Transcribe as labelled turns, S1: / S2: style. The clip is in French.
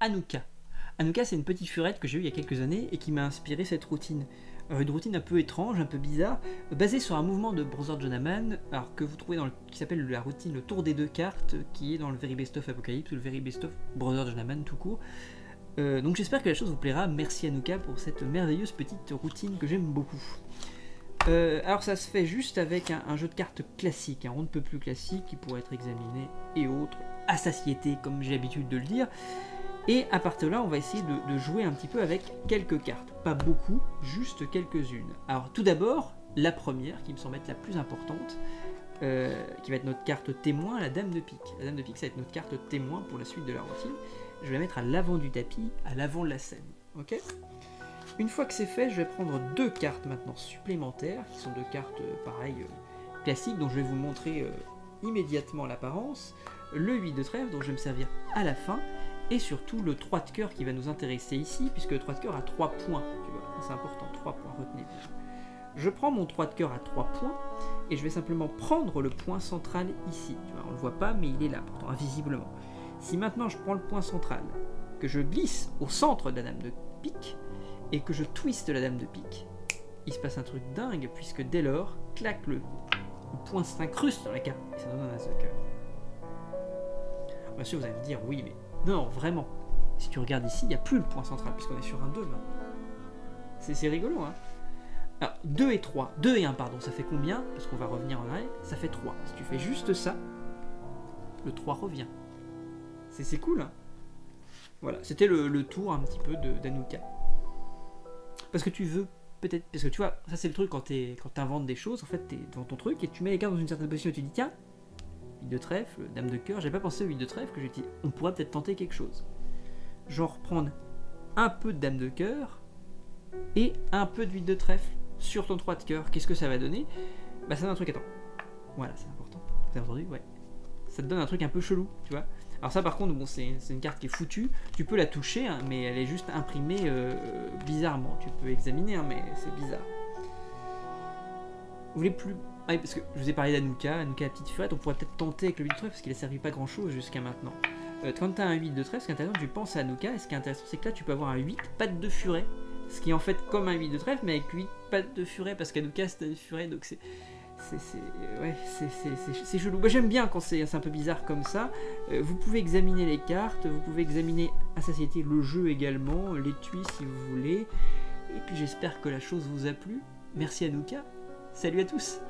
S1: Anouka. Anouka, c'est une petite furette que j'ai eue il y a quelques années et qui m'a inspiré cette routine. Une routine un peu étrange, un peu bizarre, basée sur un mouvement de Brother Jonaman, alors que vous trouvez qui s'appelle la routine le tour des deux cartes, qui est dans le Very Best of Apocalypse ou le Very Best of Brother Jonaman tout court. Donc j'espère que la chose vous plaira. Merci Anouka pour cette merveilleuse petite routine que j'aime beaucoup. Alors ça se fait juste avec un jeu de cartes classique, on ne peut plus classique, qui pourrait être examiné et autres, à satiété comme j'ai l'habitude de le dire. Et à partir de là, on va essayer de jouer un petit peu avec quelques cartes. Pas beaucoup, juste quelques-unes. Alors tout d'abord, la première, qui me semble être la plus importante, qui va être notre carte témoin, la Dame de Pique. La Dame de Pique, ça va être notre carte témoin pour la suite de la routine. Je vais la mettre à l'avant du tapis, à l'avant de la scène. Ok ? Une fois que c'est fait, je vais prendre deux cartes maintenant supplémentaires, qui sont deux cartes pareilles, classiques, dont je vais vous montrer immédiatement l'apparence. Le 8 de trèfle, dont je vais me servir à la fin. Et surtout le 3 de cœur qui va nous intéresser ici, puisque le 3 de cœur a 3 points. Tu vois, c'est important, 3 points, retenez bien. Je prends mon 3 de cœur à 3 points, et je vais simplement prendre le point central ici. Tu vois, on ne le voit pas, mais il est là, pourtant, invisiblement. Si maintenant je prends le point central, que je glisse au centre de la Dame de Pique, et que je twiste la Dame de Pique, il se passe un truc dingue, puisque dès lors, clac, le point s'incruste dans la carte, et ça donne un as de cœur. Bien sûr, vous allez me dire, oui, mais... Non, vraiment. Si tu regardes ici, il n'y a plus le point central, puisqu'on est sur un 2 maintenant. C'est rigolo, hein. Alors, 2 et 3. 2 et 1, pardon. Ça fait combien? Parce qu'on va revenir en arrière. Ça fait 3. Si tu fais juste ça, le 3 revient. C'est cool, hein. Voilà, c'était le tour un petit peu d'Anouka. Parce que tu veux, peut-être... Parce que tu vois, ça c'est le truc quand t'inventes des choses. En fait, t'es devant ton truc et tu mets les cartes dans une certaine position et tu dis, tiens, 8 de trèfle, Dame de cœur, j'ai pas pensé au 8 de trèfle, que j'ai dit, on pourrait peut-être tenter quelque chose. Genre prendre un peu de Dame de cœur et un peu de 8 de trèfle sur ton 3 de cœur. Qu'est-ce que ça va donner? Bah ça donne un truc, attends. Voilà, c'est important. Vous avez entendu? Ouais. Ça te donne un truc un peu chelou, tu vois. Alors ça par contre, bon, c'est une carte qui est foutue. Tu peux la toucher, hein, mais elle est juste imprimée bizarrement. Tu peux examiner, hein, mais c'est bizarre. Vous voulez plus... Ah, parce que je vous ai parlé d'Anouka, Anouka la petite furette, on pourrait peut-être tenter avec le 8 de trèfle parce qu'il a servi pas grand chose jusqu'à maintenant. Quand tu as un 8 de trèfle, ce qui est intéressant, tu penses à Anouka, et ce qui est intéressant, c'est que là tu peux avoir un 8 pattes de furet, ce qui est en fait comme un 8 de trèfle, mais avec 8 pattes de furet, parce qu'Anouka c'est une furet, donc c'est chelou. Moi j'aime bien quand c'est un peu bizarre comme ça. Vous pouvez examiner les cartes, vous pouvez examiner à satiété le jeu également, l'étui si vous voulez, et puis j'espère que la chose vous a plu. Merci Anouka, salut à tous.